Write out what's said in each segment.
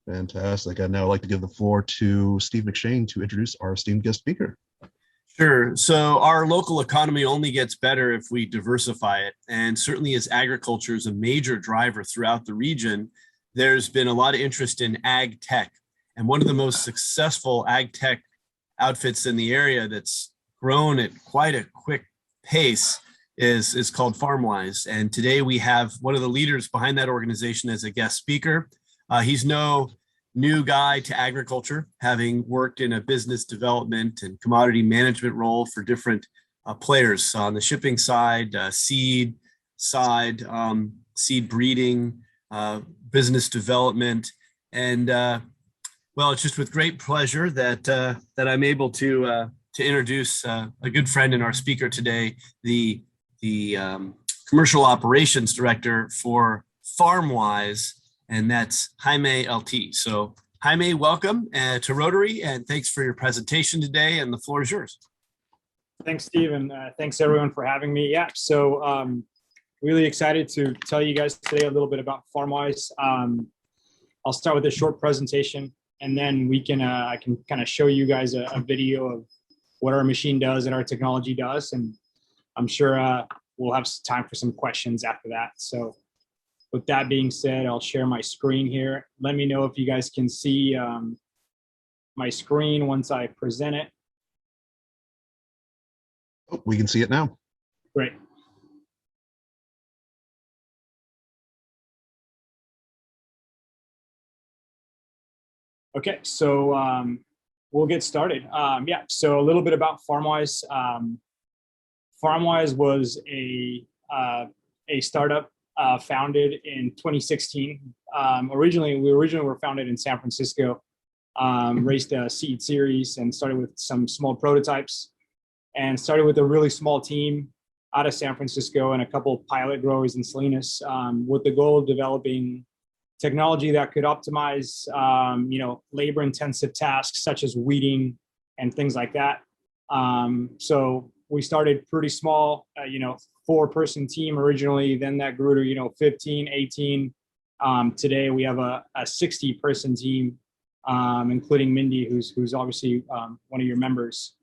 Fantastic. I'd now like to give the floor to Steve McShane to introduce our esteemed guest speaker. Sure. So our local economy only gets better if we diversify it. And certainly as agriculture is a major driver throughout the region, there's been a lot of interest in ag tech. And one of the most successful ag tech outfits in the area that's grown at quite a quick pace is called FarmWise. And today we have one of the leaders behind that organization as a guest speaker. He's no new guy to agriculture, having worked in a business development and commodity management role for different players on the shipping side, seed side, seed breeding, business development. And well, it's just with great pleasure that I'm able to introduce a good friend and our speaker today, the commercial operations director for FarmWise, and that's Jaime Eltit. So Jaime, welcome to Rotary, and thanks for your presentation today, and the floor is yours. Thanks, Steve, and thanks everyone for having me. Yeah, so really excited to tell you guys today a little bit about FarmWise. I'll start with a short presentation, and then we can I can kind of show you guys a video of what our machine does and our technology does, and I'm sure we'll have time for some questions after that. So with that being said, I'll share my screen here. Let me know if you guys can see my screen once I present it. Oh, we can see it now. Great. Okay, so we'll get started. Yeah, so a little bit about FarmWise. FarmWise was a startup founded in 2016. We originally were founded in San Francisco, raised a seed series and started with some small prototypes, and started with a really small team out of San Francisco and a couple of pilot growers in Salinas, with the goal of developing technology that could optimize, labor-intensive tasks such as weeding and things like that. So we started pretty small, 4-person team originally, then that grew to 15, 18. Today we have a 60-person team, including Mindy, who's obviously one of your members.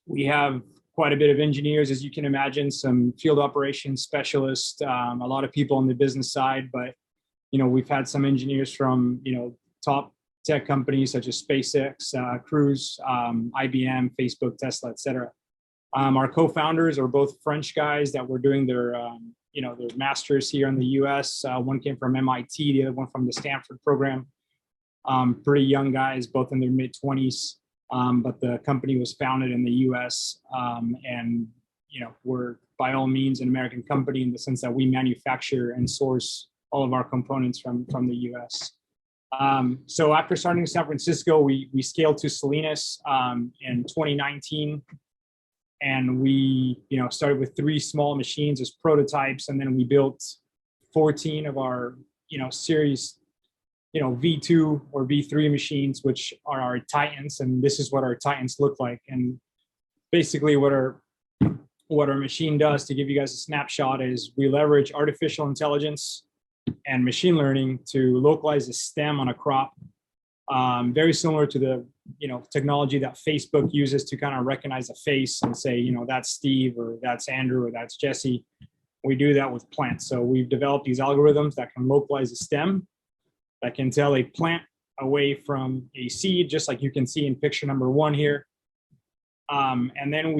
We have quite a bit of engineers, as you can imagine, some field operations specialists, a lot of people on the business side, but we've had some engineers from top tech companies such as SpaceX, Cruise, IBM, Facebook, Tesla, etc. Our co-founders are both French guys that were doing their their masters here in the US. One came from MIT, the other one from the Stanford program. Pretty young guys, both in their mid-20s, but the company was founded in the US, and we're by all means an American company in the sense that we manufacture and source all of our components from the US. So after starting in San Francisco, we scaled to Salinas in 2019. And we, started with 3 small machines as prototypes, and then we built 14 of our, series, V2 or V3 machines, which are our Titans. And this is what our Titans look like. And basically, what our machine does, to give you guys a snapshot, is we leverage artificial intelligence and machine learning to localize a stem on a crop, very similar to the technology that Facebook uses to kind of recognize a face and say, that's Steve, or that's Andrew, or that's Jesse. We do that with plants. So we've developed these algorithms that can localize a stem, that can tell a plant away from a seed, just like you can see in picture number 1 here. And then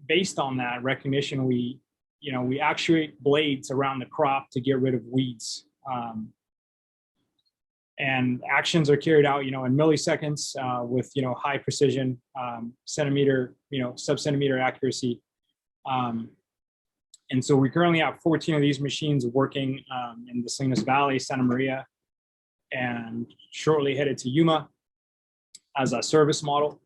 based on that recognition, we actuate blades around the crop to get rid of weeds. And actions are carried out, in milliseconds, with, high precision, centimeter, sub-centimeter accuracy. And so we currently have 14 of these machines working in the Salinas Valley, Santa Maria, and shortly headed to Yuma as a service model.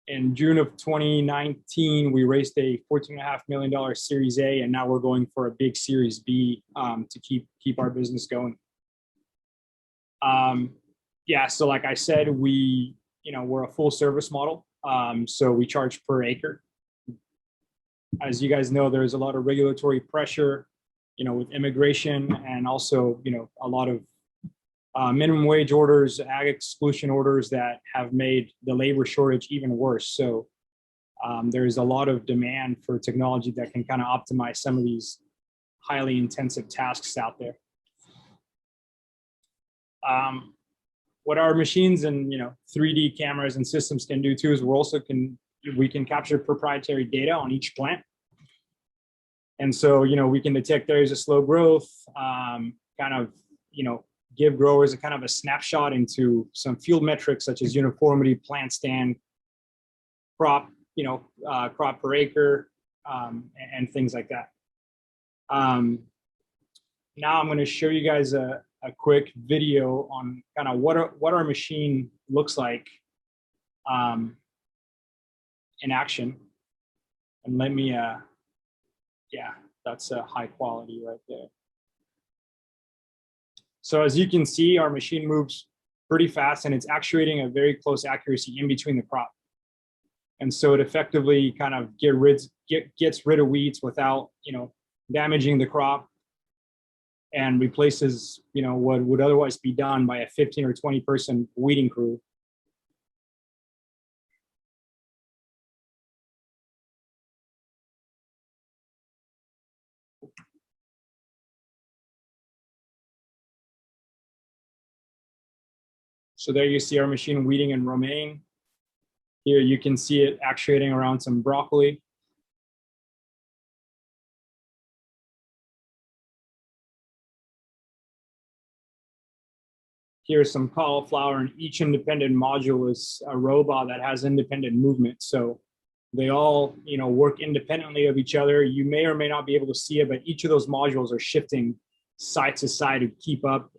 In June of 2019, we raised a $14.5 million Series A, and now we're going for a big Series B to keep our business going. Yeah, so like I said, we're a full service model. So we charge per acre. As you guys know, there's a lot of regulatory pressure, with immigration, and also, a lot of minimum wage orders, ag exclusion orders that have made the labor shortage even worse. So there's a lot of demand for technology that can kind of optimize some of these highly intensive tasks out there. What our machines and 3D cameras and systems can do too is we can capture proprietary data on each plant. And so, we can detect areas of slow growth, kind of, give growers a kind of a snapshot into some field metrics such as uniformity, plant stand, crop, crop per acre, and things like that. Now I'm going to show you guys a quick video on kind of what our machine looks like in action. And let me, yeah, that's a high quality right there. So as you can see, our machine moves pretty fast and it's actuating a very close accuracy in between the crop. And so it effectively kind of gets rid of weeds without, damaging the crop, and replaces, what would otherwise be done by a 15 or 20 person weeding crew. So there you see our machine weeding and romaine. Here you can see it actuating around some broccoli. Here's some cauliflower, and each independent module is a robot that has independent movement. So they all, work independently of each other. You may or may not be able to see it, but each of those modules are shifting side to side to keep up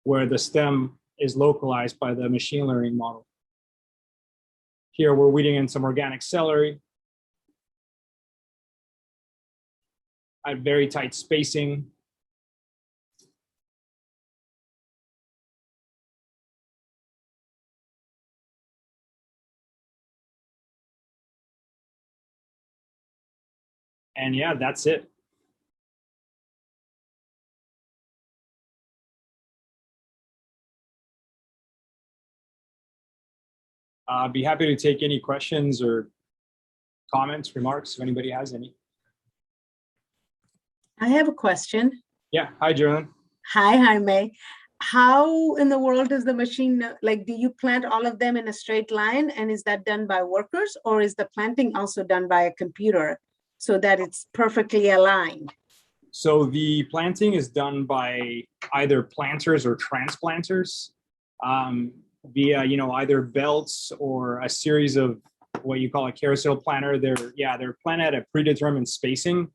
where the stem is localized by the machine learning model. Here we're weeding in some organic celery at very tight spacing. And yeah, that's it. I'd be happy to take any questions or comments, remarks, if anybody has any. I have a question. Yeah, hi, Jerlyn. Hi, Jaime. How in the world does the machine, do you plant all of them in a straight line? And is that done by workers, or is the planting also done by a computer so that it's perfectly aligned? So the planting is done by either planters or transplanters via, either belts or a series of what you call a carousel planter. They're planted at a predetermined spacing,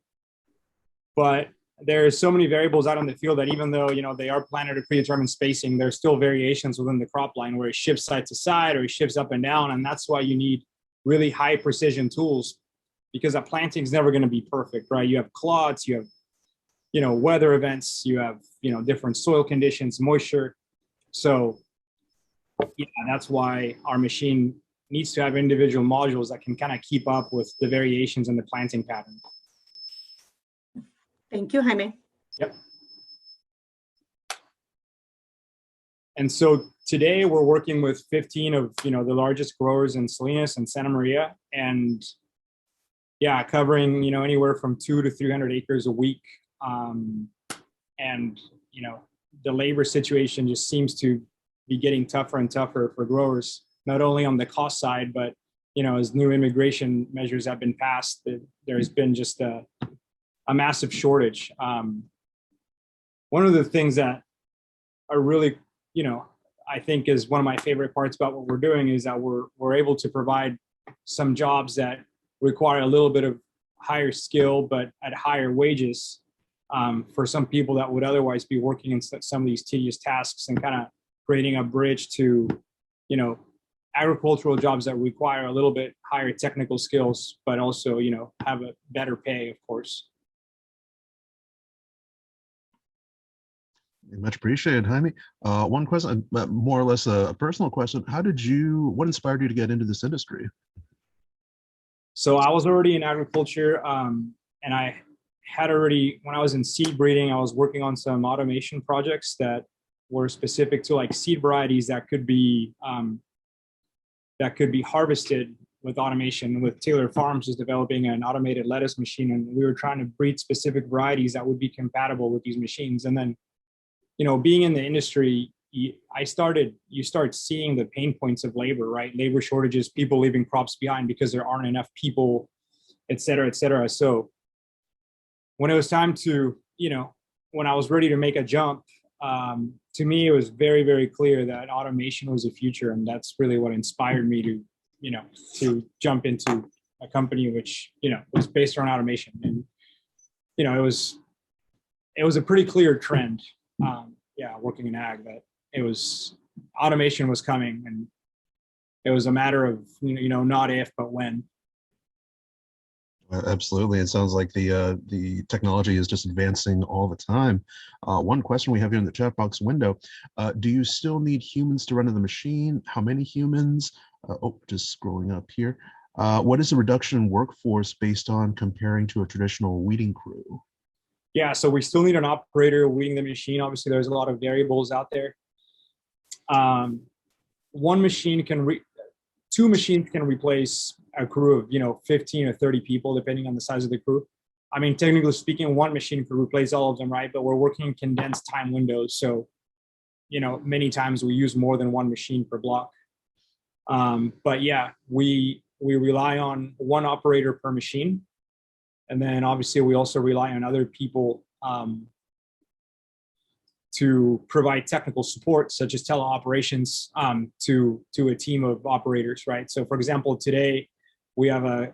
but there's so many variables out in the field that even though, they are planted at a predetermined spacing, there's still variations within the crop line where it shifts side to side or it shifts up and down. And that's why you need really high precision tools, because a planting is never going to be perfect, right? You have clods, you have, weather events, you have, different soil conditions, moisture. So yeah, that's why our machine needs to have individual modules that can kind of keep up with the variations in the planting pattern. Thank you, Jaime. Yep. And so today we're working with 15 of, the largest growers in Salinas and Santa Maria, and yeah, covering, anywhere from 200 to 300 acres a week. And, the labor situation just seems to be getting tougher and tougher for growers, not only on the cost side, but, as new immigration measures have been passed, there's been just a massive shortage. One of the things that are really, I think is one of my favorite parts about what we're doing is that we're able to provide some jobs that require a little bit of higher skill, but at higher wages for some people that would otherwise be working in some of these tedious tasks, and kind of creating a bridge to, agricultural jobs that require a little bit higher technical skills, but also, have a better pay, of course. Much appreciated, Jaime. One question, more or less a personal question. What inspired you to get into this industry? So I was already in agriculture, and I had already, when I was in seed breeding, I was working on some automation projects that were specific to like seed varieties that could be harvested with automation. With Taylor Farms is developing an automated lettuce machine, and we were trying to breed specific varieties that would be compatible with these machines. And then, being in the industry, you start seeing the pain points of labor, right? Labor shortages, people leaving crops behind because there aren't enough people, et cetera, et cetera. So when it was time to, when I was ready to make a jump, to me, it was very, very clear that automation was the future. And that's really what inspired me to jump into a company which, was based around automation. And, it was a pretty clear trend, working in ag, that automation was coming, and it was a matter of, not if, but when. Absolutely. It sounds like the technology is just advancing all the time. One question we have here in the chat box window, do you still need humans to run the machine? How many humans? Just scrolling up here. What is the reduction in workforce based on comparing to a traditional weeding crew? Yeah, so we still need an operator weeding the machine. Obviously, there's a lot of variables out there. Two machines can replace a crew of 15 or 30 people, depending on the size of the crew. I mean, technically speaking, one machine could replace all of them, right? But we're working in condensed time windows, so many times we use more than one machine per block. But yeah, we rely on one operator per machine, and then obviously we also rely on other people to provide technical support, such as teleoperations, to a team of operators, right? So for example, today we have a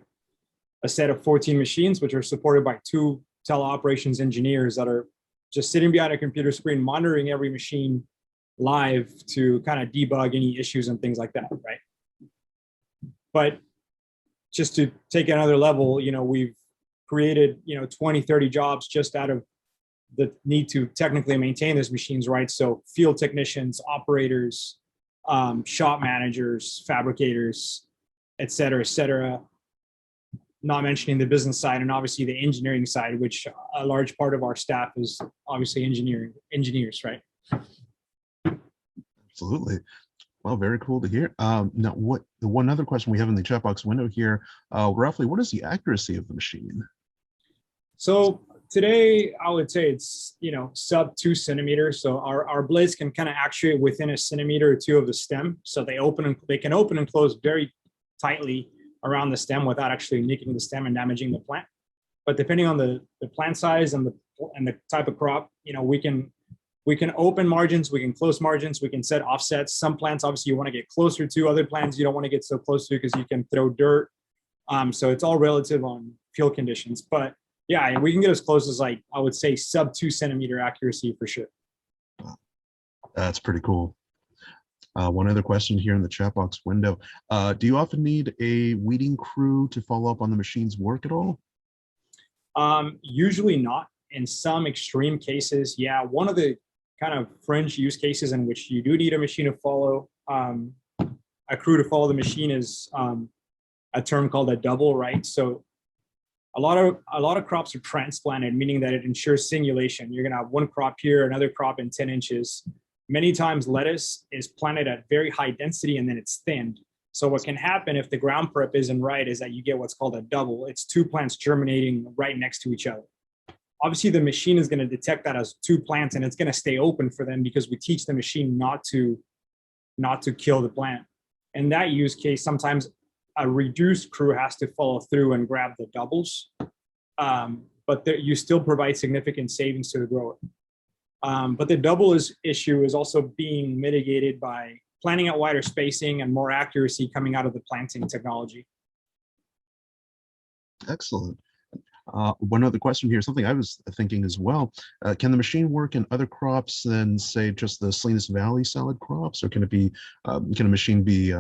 set of 14 machines, which are supported by 2 teleoperations engineers that are just sitting behind a computer screen, monitoring every machine live to kind of debug any issues and things like that, right? But just to take another level, we've created, 20, 30 jobs just out of the need to technically maintain these machines, right? So field technicians, operators, shop managers, fabricators, et cetera, not mentioning the business side and obviously the engineering side, which a large part of our staff is obviously engineers, right? Absolutely. Well, very cool to hear. Now, the one other question we have in the chat box window here, roughly, what is the accuracy of the machine? So today, I would say it's, sub 2 centimeters. So our blades can kind of actuate within a centimeter or 2 of the stem. So they can open and close very tightly around the stem without actually nicking the stem and damaging the plant. But depending on the plant size and the type of crop, we can open margins, we can close margins, we can set offsets. Some plants, obviously, you want to get closer to. Other plants, you don't want to get so close to because you can throw dirt. So it's all relative on field conditions. But yeah, we can get as close as, I would say, sub 2 centimeter accuracy for sure. That's pretty cool. One other question here in the chat box window. Do you often need a weeding crew to follow up on the machine's work at all? Usually not. In some extreme cases, yeah. One of the kind of fringe use cases in which you do need a machine to follow, a crew to follow the machine is a term called a double, right? So a lot of crops are transplanted, meaning that it ensures singulation. You're going to have one crop here, another crop in 10 inches. Many times lettuce is planted at very high density and then it's thinned. So what can happen if the ground prep isn't right is that you get what's called a double. It's 2 plants germinating right next to each other. Obviously, the machine is going to detect that as 2 plants, and it's going to stay open for them because we teach the machine not to kill the plant. In that use case, sometimes a reduced crew has to follow through and grab the doubles, but you still provide significant savings to the grower. But the double issue is also being mitigated by planning at wider spacing and more accuracy coming out of the planting technology. Excellent. One other question here, something I was thinking as well. Can the machine work in other crops than, say, just the Salinas Valley salad crops, or can a machine be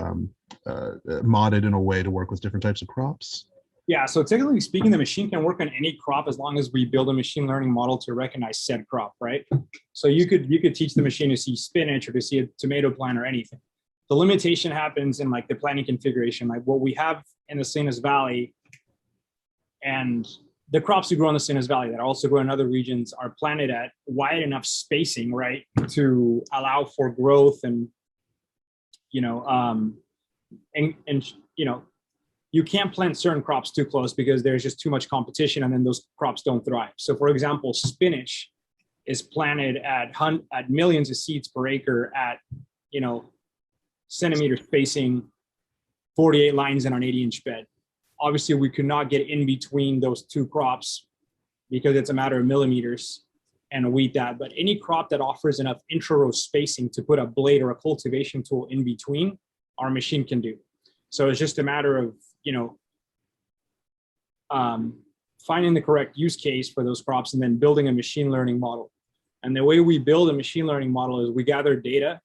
modded in a way to work with different types of crops? Yeah, so technically speaking, the machine can work on any crop as long as we build a machine learning model to recognize said crop, right? So you could teach the machine to see spinach or to see a tomato plant or anything. The limitation happens in the planting configuration, like what we have in the Salinas Valley and the crops we grow in the Salinas Valley that also grow in other regions are planted at wide enough spacing, right, to allow for growth and, you know, you know, you can't plant certain crops too close because there's just too much competition and then those crops don't thrive. So for example, spinach is planted at millions of seeds per acre at, you know, centimeter spacing, 48 lines in an 80-inch bed. Obviously, we could not get in between those two crops because it's a matter of millimeters and weed that. But any crop that offers enough intra-row spacing to put a blade or a cultivation tool in between, our machine can do. So it's just a matter of, you know, finding the correct use case for those crops and then building a machine learning model. And the way we build a machine learning model is we gather data,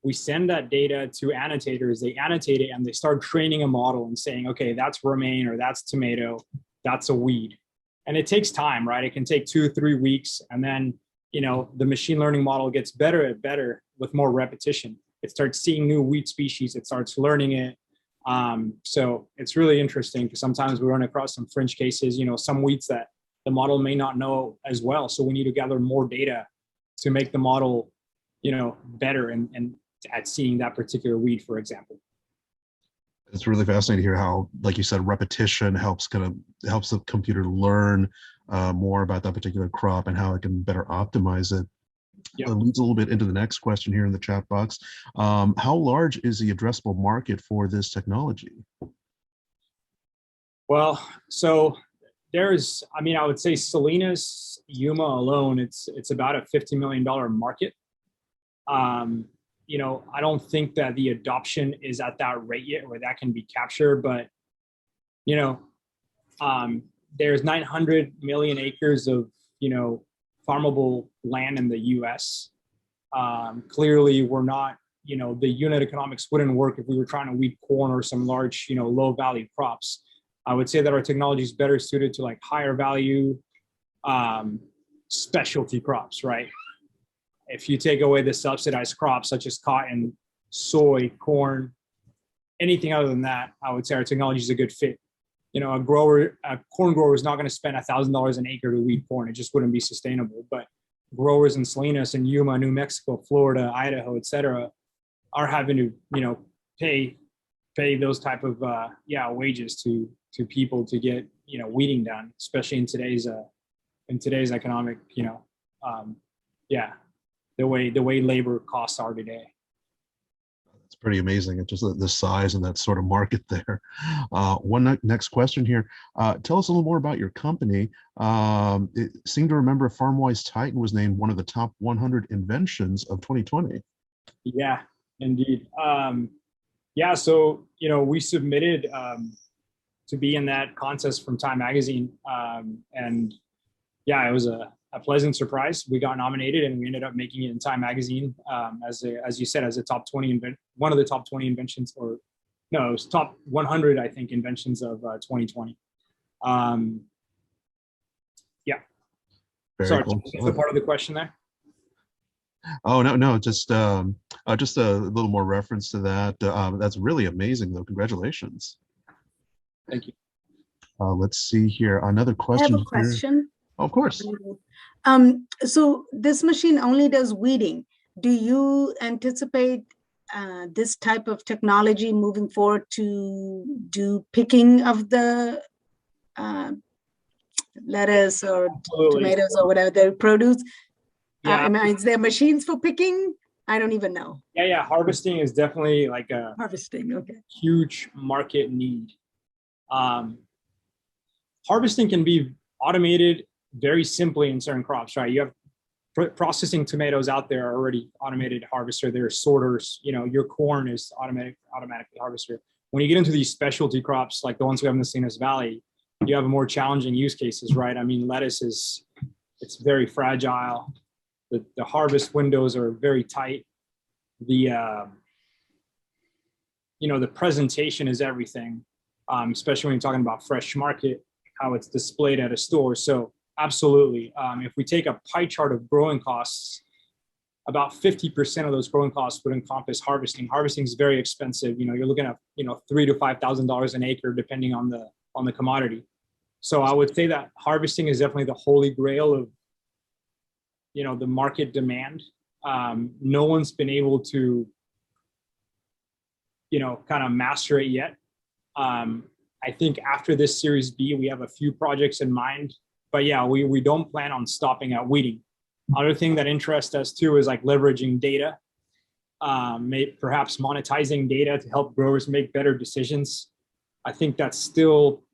we send that data to annotators, they annotate it, and they start training a model and saying, okay, that's romaine or that's tomato, that's a weed. And it takes time, right? It can take 2-3 weeks. And then, you know, the machine learning model gets better and better with more repetition. It starts seeing new weed species, it starts learning it. So it's really interesting because sometimes we run across some fringe cases, you know, some weeds that the model may not know as well. So we need to gather more data to make the model, you know, better and at seeing that particular weed, for example. It's really fascinating to hear how, like you said, repetition helps the computer learn more about that particular crop and how it can better optimize it. Yep. It leads a little bit into the next question here in the chat box. How large is the addressable market for this technology? Well, so there's, I mean, I would say Salinas, Yuma alone, it's about a $50 million market. You know, I don't think that the adoption is at that rate yet where that can be captured, but, you know, there's 900 million acres of, you know, farmable land in the US. Clearly, we're not, you know, the unit economics wouldn't work if we were trying to weed corn or some large, you know, low value crops. I would say that our technology is better suited to like higher value specialty crops, right? If you take away the subsidized crops such as cotton, soy, corn, anything other than that, I would say our technology is a good fit. You know, a corn grower is not going to spend $1,000 an acre to weed corn. It just wouldn't be sustainable. But growers in Salinas and Yuma, New Mexico, Florida, Idaho, et cetera, are having to, you know, pay those type of wages to people to get, you know, weeding done, especially in today's economic, you know, the way labor costs are today. It's pretty amazing. It's just the size and that sort of market there. Next question here. Tell us a little more about your company. It seemed to remember FarmWise Titan was named one of the top 100 inventions of 2020. Yeah, indeed. Yeah, so, you know, we submitted to be in that contest from Time Magazine. And yeah, it was a pleasant surprise. We got nominated and we ended up making it in Time Magazine as you said, as a top 20 one of the top 20 inventions, or no, it was top 100, I think, inventions of 2020. Yeah. Very Sorry, cool. the part of the question there? Oh, no, just a little more reference to that. That's really amazing, though. Congratulations. Thank you. Let's see here. Another question. I have a question. Oh, of course. So this machine only does weeding. Do you anticipate this type of technology moving forward to do picking of the lettuce or tomatoes or whatever the produce? Yeah. I mean, is there machines for picking? I don't even know. Yeah. Harvesting is definitely like a huge market need. Harvesting can be automated very simply in certain crops, right? You have processing tomatoes out there are already automated harvester. There are sorters. You know, your corn is automatically harvester. When you get into these specialty crops like the ones we have in the Salinas Valley, you have more challenging use cases, right? I mean, lettuce it's very fragile. The harvest windows are very tight. The presentation is everything, especially when you're talking about fresh market, how it's displayed at a store. So absolutely, if we take a pie chart of growing costs, about 50% of those growing costs would encompass harvesting. Harvesting is very expensive. You know, you're looking at $3,000 to $5,000 an acre, depending on the commodity. So I would say that harvesting is definitely the holy grail of, the market demand. No one's been able to, kind of master it yet. I think after this Series B, we have a few projects in mind, but yeah, we don't plan on stopping at weeding. Other thing that interests us too is like leveraging data, perhaps monetizing data to help growers make better decisions. I think that's still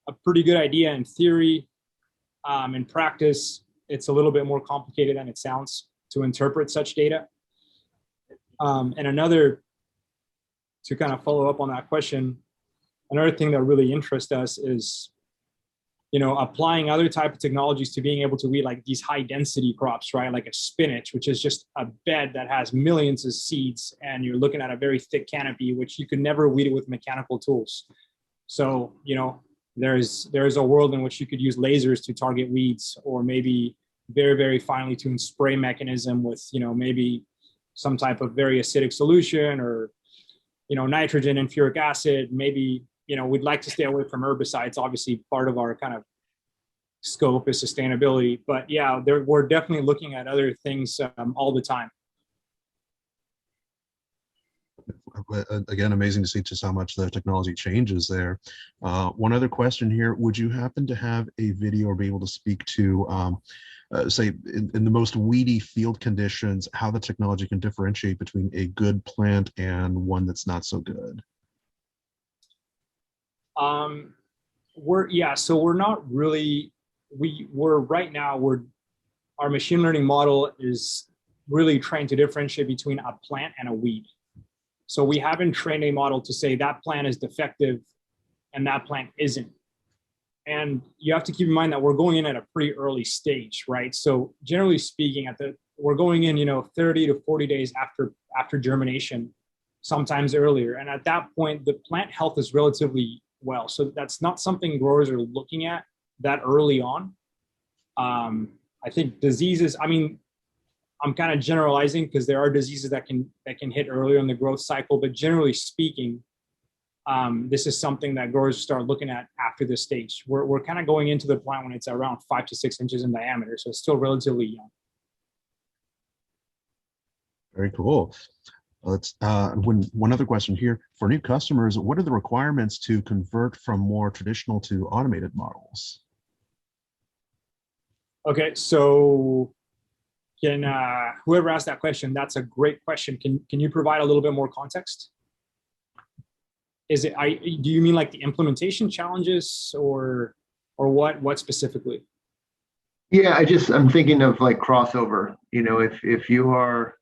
a pretty good idea in theory. In practice, it's a little bit more complicated than it sounds to interpret such data. And another, to kind of follow up on that question, another thing that really interests us is, applying other type of technologies to being able to weed like these high density crops, right? Like a spinach, which is just a bed that has millions of seeds, and you're looking at a very thick canopy, which you could never weed it with mechanical tools. So, there's a world in which you could use lasers to target weeds, or maybe very, very finely tuned spray mechanism with, maybe some type of very acidic solution, or, nitrogen and furic acid. Maybe, we'd like to stay away from herbicides. Obviously, part of our kind of scope is sustainability. But yeah, we're definitely looking at other things all the time. Again, amazing to see just how much the technology changes there. One other question here: would you happen to have a video or be able to speak to, say, in the most weedy field conditions, how the technology can differentiate between a good plant and one that's not so good? So we're not really, we're right now, our machine learning model is really trying to differentiate between a plant and a weed. So we haven't trained a model to say that plant is defective and that plant isn't. And you have to keep in mind that we're going in at a pretty early stage, right? So generally speaking, we're going in, 30 to 40 days after germination, sometimes earlier. And at that point, the plant health is relatively well. So that's not something growers are looking at that early on. I think diseases, I'm kind of generalizing because there are diseases that can hit earlier in the growth cycle, but generally speaking, this is something that growers start looking at after this stage. We're kind of going into the plant when it's around 5 to 6 inches in diameter, so it's still relatively young. Very cool. Let's one other question here for new customers: what are the requirements to convert from more traditional to automated models? Okay, so can whoever asked that question, that's a great question. Can you provide a little bit more context? Do you mean like the implementation challenges, or what specifically? Yeah, I'm thinking of like crossover. If you are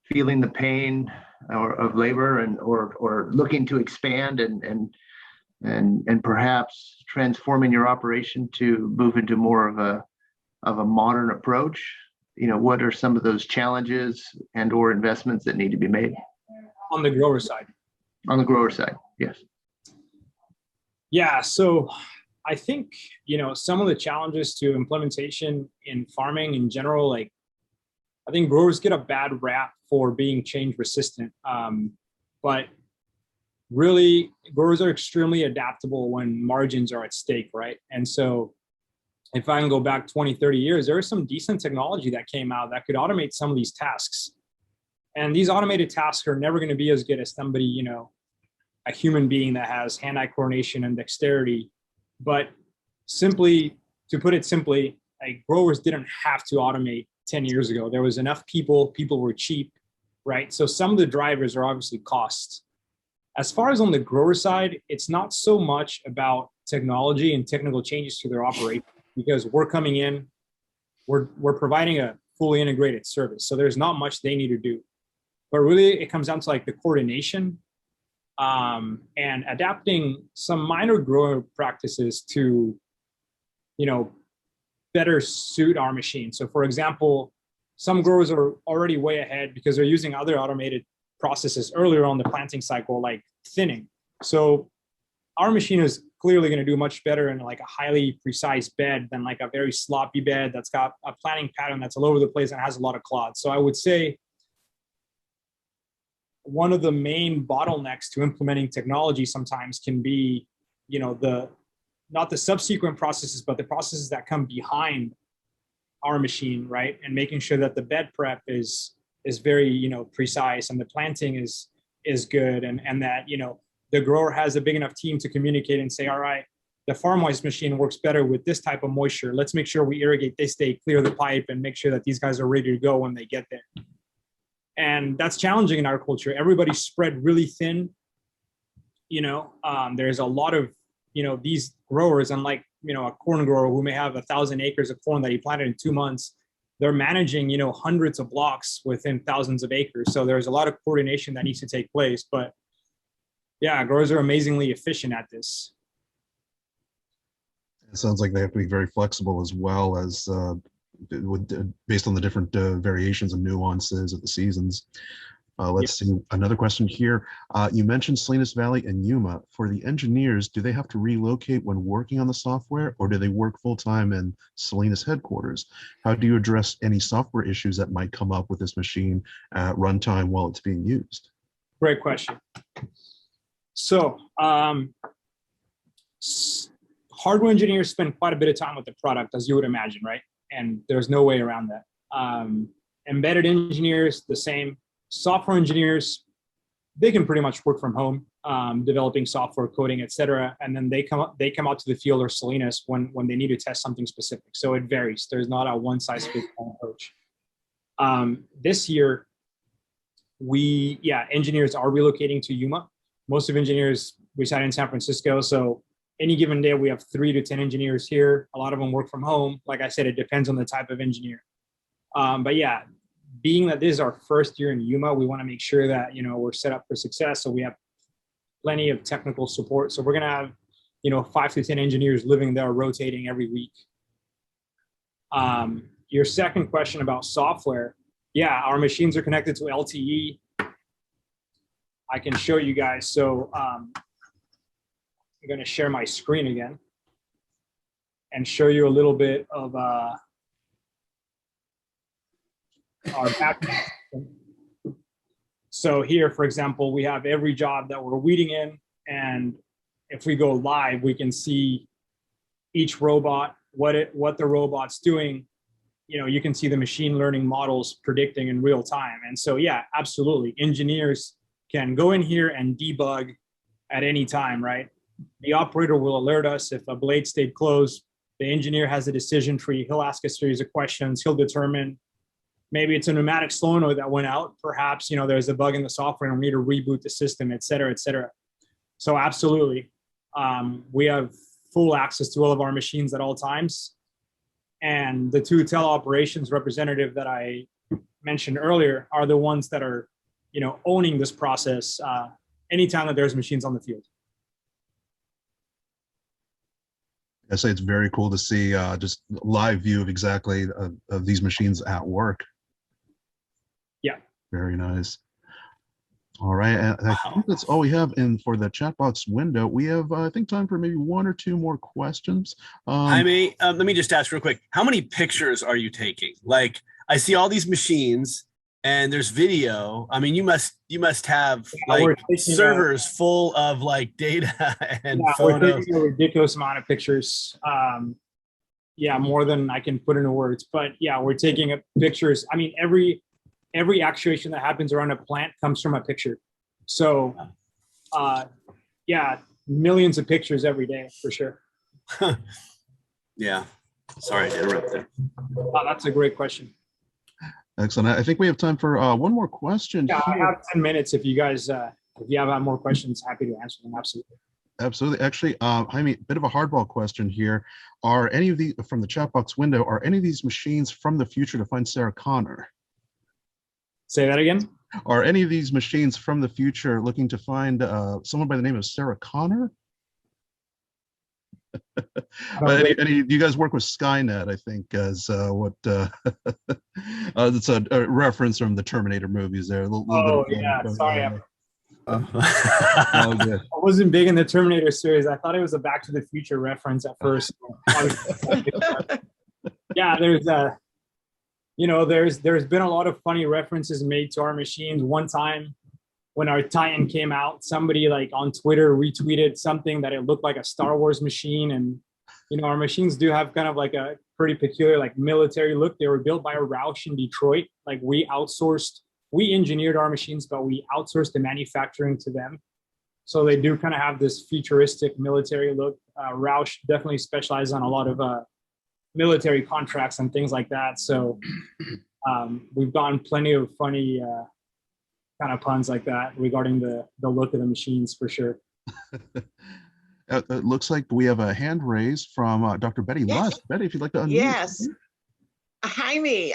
feeling the pain of labor or looking to expand and perhaps transforming your operation to move into more of a modern approach, what are some of those challenges and or investments that need to be made? On the grower side. On the grower side, yes. Yeah, so I think, some of the challenges to implementation in farming in general, like I think growers get a bad rap for being change resistant. But really, growers are extremely adaptable when margins are at stake, right? And so if I can go back 20, 30 years, there was some decent technology that came out that could automate some of these tasks. And these automated tasks are never going to be as good as somebody, a human being that has hand-eye coordination and dexterity. But to put it simply, like growers didn't have to automate 10 years ago. There was enough people were cheap, right? So some of the drivers are obviously costs. As far as on the grower side, it's not so much about technology and technical changes to their operation, because we're coming in, we're providing a fully integrated service. So there's not much they need to do. But really, it comes down to like the coordination and adapting some minor grower practices to, better suit our machine. So for example, some growers are already way ahead because they're using other automated processes earlier on the planting cycle, like thinning. So our machine is clearly going to do much better in like a highly precise bed than like a very sloppy bed that's got a planting pattern that's all over the place and has a lot of clods. So I would say one of the main bottlenecks to implementing technology sometimes can be, not the subsequent processes, but the processes that come behind our machine, right? And making sure that the bed prep is very, you know, precise, and the planting is good, and that, you know, the grower has a big enough team to communicate and say, all right, the FarmWise machine works better with this type of moisture. Let's make sure we irrigate this day, clear the pipe, and make sure that these guys are ready to go when they get there. And that's challenging in our culture. Everybody's spread really thin. You know, there's a lot of, you know, these growers, unlike, you know, a corn grower who may have 1,000 acres of corn that he planted in 2 months, they're managing, you know, hundreds of blocks within thousands of acres. So there's a lot of coordination that needs to take place. But yeah, growers are amazingly efficient at this. It sounds like they have to be very flexible as well as based on the different variations and nuances of the seasons. Let's see, another question here. You mentioned Salinas Valley and Yuma. For the engineers, do they have to relocate when working on the software, or do they work full-time in Salinas headquarters? How do you address any software issues that might come up with this machine at runtime while it's being used? Great question. So hardware engineers spend quite a bit of time with the product, as you would imagine, right? And there's no way around that. Embedded engineers, the same. Software engineers, they can pretty much work from home, developing software, coding, etc. And then they come out to the field or Salinas when they need to test something specific. So it varies. There's not a one-size-fits-all approach. This year, engineers are relocating to Yuma. Most of engineers reside in San Francisco. So any given day, we have 3 to 10 engineers here. A lot of them work from home. Like I said, it depends on the type of engineer. But yeah, being that this is our first year in Yuma, we want to make sure that, you know, we're set up for success. So we have plenty of technical support. So we're going to have, you know, 5 to 10 engineers living there, rotating every week. Your second question about software. Yeah, our machines are connected to LTE. I can show you guys. So I'm going to share my screen again and show you a little bit of our background. So here, for example, we have every job that we're weeding in, and if we go live, we can see each robot, what the robot's doing. You know, you can see the machine learning models predicting in real time. And so, yeah, absolutely. Engineers can go in here and debug at any time, right? The operator will alert us if a blade stayed closed. The engineer has a decision tree. He'll ask a series of questions. He'll determine maybe it's a pneumatic solenoid that went out. Perhaps, you know, there's a bug in the software and we need to reboot the system, et cetera, et cetera. So absolutely, we have full access to all of our machines at all times. And the 2 teleoperations representative that I mentioned earlier are the ones that are, you know, owning this process anytime that there's machines on the field. I say it's very cool to see just live view of exactly of these machines at work. Yeah. Very nice. All right, and I think that's all we have in for the chat box window. We have, I think, time for maybe 1 or 2 more questions. Jaime, let me just ask real quick. How many pictures are you taking? Like, I see all these machines and there's video. I mean, you must have like servers full of like data and photos. We're taking a ridiculous amount of pictures. Yeah, more than I can put into words. But yeah, we're taking pictures. I mean, every actuation that happens around a plant comes from a picture. So yeah, millions of pictures every day for sure. Yeah. Sorry to interrupt there. Oh, that's a great question. Excellent. I think we have time for 1 more question. Yeah, I have 10 minutes. If you guys, if you have more questions, happy to answer them. Absolutely. Absolutely. Actually, Jaime, a bit of a hardball question here. Are any of these, from the chat box window, are any of these machines from the future to find Sarah Connor? Say that again? Are any of these machines from the future looking to find someone by the name of Sarah Connor? You guys work with Skynet, I think, as what it's a reference from the Terminator movies there. Sorry. I wasn't big in the Terminator series. I thought it was a Back to the Future reference at first. Yeah, there's there's been a lot of funny references made to our machines. One time when our Titan came out, somebody like on Twitter retweeted something that it looked like a Star Wars machine. And, you know, our machines do have kind of like a pretty peculiar, like military look. They were built by Roush in Detroit. Like we engineered our machines, but we outsourced the manufacturing to them. So they do kind of have this futuristic military look. Roush definitely specializes on a lot of military contracts and things like that. So we've gotten plenty of funny kind of puns like that regarding the look of the machines for sure. It looks like we have a hand raised from Dr. Betty Lust. Betty, if you'd like to unmute. Yes. Jaime,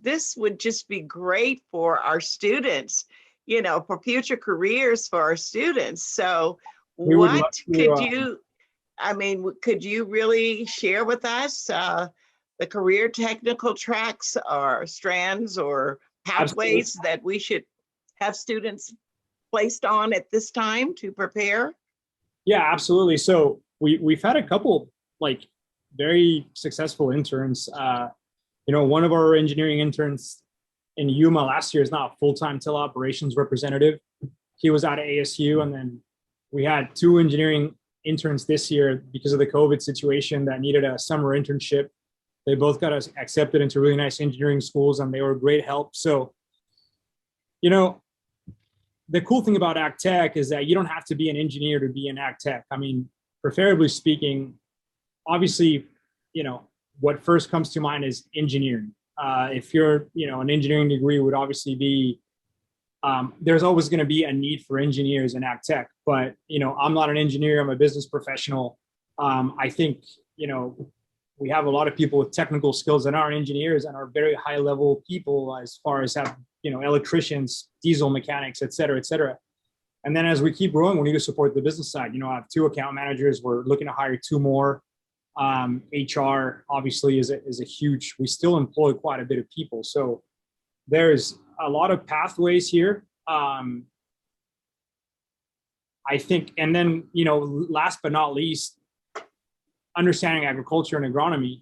this would just be great for our students, you know, for future careers for our students. So could you really share with us the career technical tracks or strands or pathways that we should have students placed on at this time to prepare? Yeah, absolutely. So we've had a couple like very successful interns. You know, one of our engineering interns in Yuma last year is now a full-time teleoperations representative. He was out of ASU, and then we had 2 engineering interns this year because of the COVID situation that needed a summer internship. They both got us accepted into really nice engineering schools, and they were great help. So, you know, the cool thing about ag tech is that you don't have to be an engineer to be an ag tech. I mean, preferably speaking, obviously, you know, what first comes to mind is engineering. If you're, you know, an engineering degree would obviously be, there's always going to be a need for engineers in ag tech. But, you know, I'm not an engineer, I'm a business professional. I think, you know, we have a lot of people with technical skills that aren't engineers and are very high level people as far as have, you know, electricians, diesel mechanics, et cetera, et cetera. And then as we keep growing, we need to support the business side. You know, I have 2 account managers. We're looking to hire 2 more. HR obviously is a huge, we still employ quite a bit of people. So there's a lot of pathways here. I think, and then, you know, last but not least, understanding agriculture and agronomy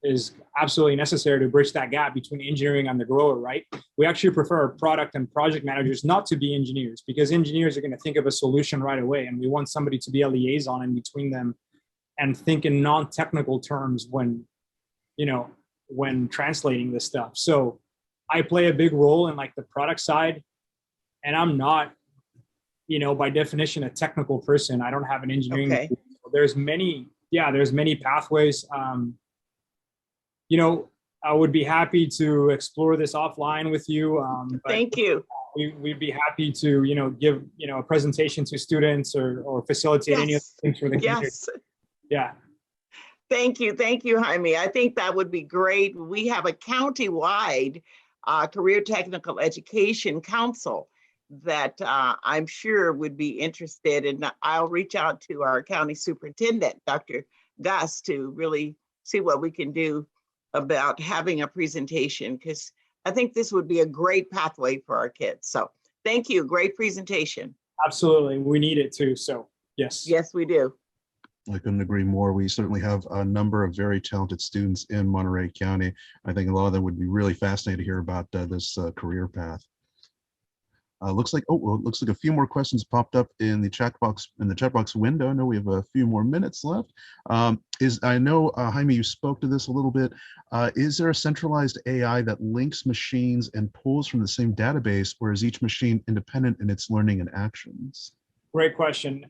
is absolutely necessary to bridge that gap between engineering and the grower, right? We actually prefer our product and project managers not to be engineers, because engineers are going to think of a solution right away. And we want somebody to be a liaison in between them and think in non-technical terms when, you know, when translating this stuff. So I play a big role in like the product side, and I'm not, you know, by definition, a technical person. I don't have an engineering. Okay. There's many pathways. You know, I would be happy to explore this offline with you. Thank you. We'd be happy to, you know, give, you know, a presentation to students or facilitate any of the things for the community. Yes. Yeah. Thank you, Jaime. I think that would be great. We have a county-wide career technical education council that I'm sure would be interested, and I'll reach out to our county superintendent, Dr. Gus, to really see what we can do about having a presentation, because I think this would be a great pathway for our kids. So thank you, great presentation. Absolutely, we need it too, so yes. Yes, we do. I couldn't agree more. We certainly have a number of very talented students in Monterey County. I think a lot of them would be really fascinated to hear about this career path. Looks like a few more questions popped up in the chat box window. I know we have a few more minutes left. I know Jaime, you spoke to this a little bit. Is there a centralized AI that links machines and pulls from the same database, or is each machine independent in its learning and actions? Great question.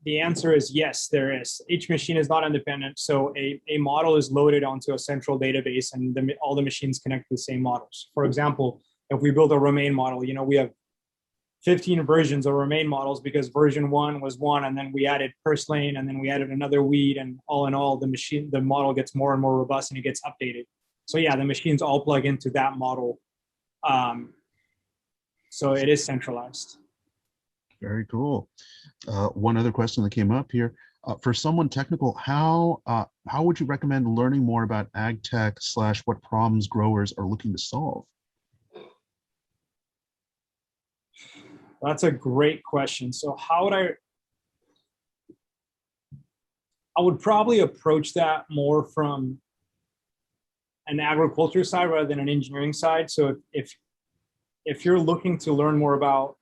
The answer is yes, there is. Each machine is not independent. So a model is loaded onto a central database, and all the machines connect to the same models. For example, if we build a romaine model, you know, we have 15 versions of romaine models because version 1 was 1, and then we added purslane, and then we added another weed, and all in all, the model gets more and more robust and it gets updated. So yeah, the machines all plug into that model. So it is centralized. Very cool. One other question that came up here. For someone technical, how would you recommend learning more about ag tech / what problems growers are looking to solve? That's a great question. So how would I would probably approach that more from an agriculture side rather than an engineering side. So if you're looking to learn more about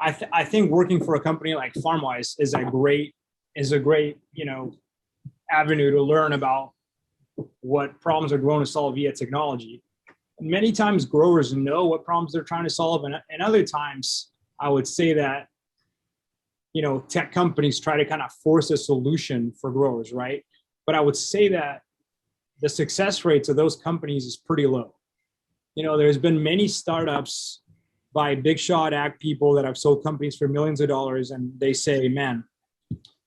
I think working for a company like FarmWise is a great, avenue to learn about what problems are grown to solve via technology. Many times growers know what problems they're trying to solve, and other times I would say that, tech companies try to kind of force a solution for growers, right? But I would say that the success rates of those companies is pretty low. There's been many startups by big shot ag people that have sold companies for millions of dollars, and they say, man,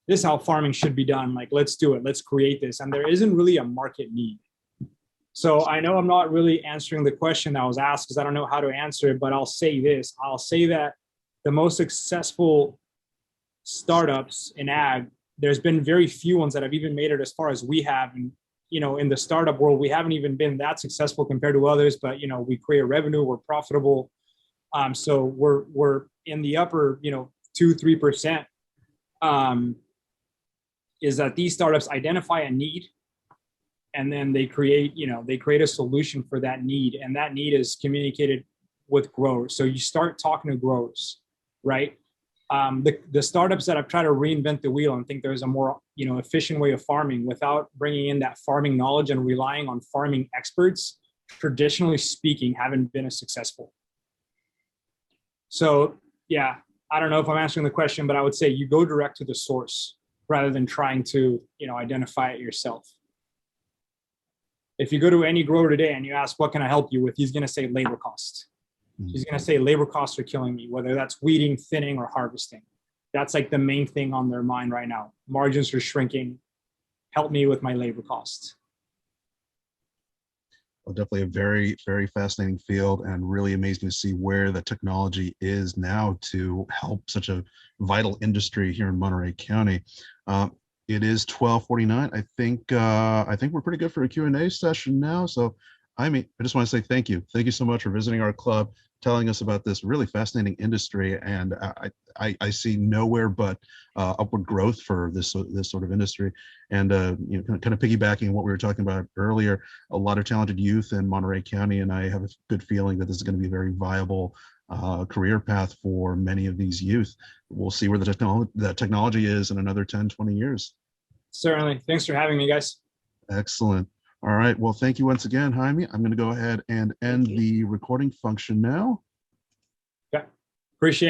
this is how farming should be done. Like, let's do it. Let's create this. And there isn't really a market need. So I know I'm not really answering the question that was asked because I don't know how to answer it, but I'll say this. I'll say that the most successful startups in ag, there's been very few ones that have even made it as far as we have. And, in the startup world, we haven't even been that successful compared to others, but, we create revenue, we're profitable. So we're in the upper, 2-3%. Is that these startups identify a need, and then they create a solution for that need, and that need is communicated with growers. So you start talking to growers, right? The startups that have tried to reinvent the wheel and think there's a more efficient way of farming without bringing in that farming knowledge and relying on farming experts, traditionally speaking, haven't been as successful. So yeah, I don't know if I'm answering the question, but I would say you go direct to the source rather than trying to, identify it yourself. If you go to any grower today and you ask, what can I help you with? He's going to say labor cost. He's going to say labor costs are killing me, whether that's weeding, thinning, or harvesting. That's like the main thing on their mind right now. Margins are shrinking. Help me with my labor costs. Well, definitely a very, very fascinating field, and really amazing to see where the technology is now to help such a vital industry here in Monterey County. It is 12:49. I think we're pretty good for a Q&A session now. So, I just want to say thank you. Thank you so much for visiting our club, telling us about this really fascinating industry. And I see nowhere but upward growth for this sort of industry. And kind of piggybacking on what we were talking about earlier, a lot of talented youth in Monterey County, and I have a good feeling that this is going to be a very viable career path for many of these youth. We'll see where the technology is in another 10, 20 years. Certainly. Thanks for having me, guys. Excellent. All right. Well, thank you once again, Jaime. I'm going to go ahead and end the recording function now. Okay. Appreciate it.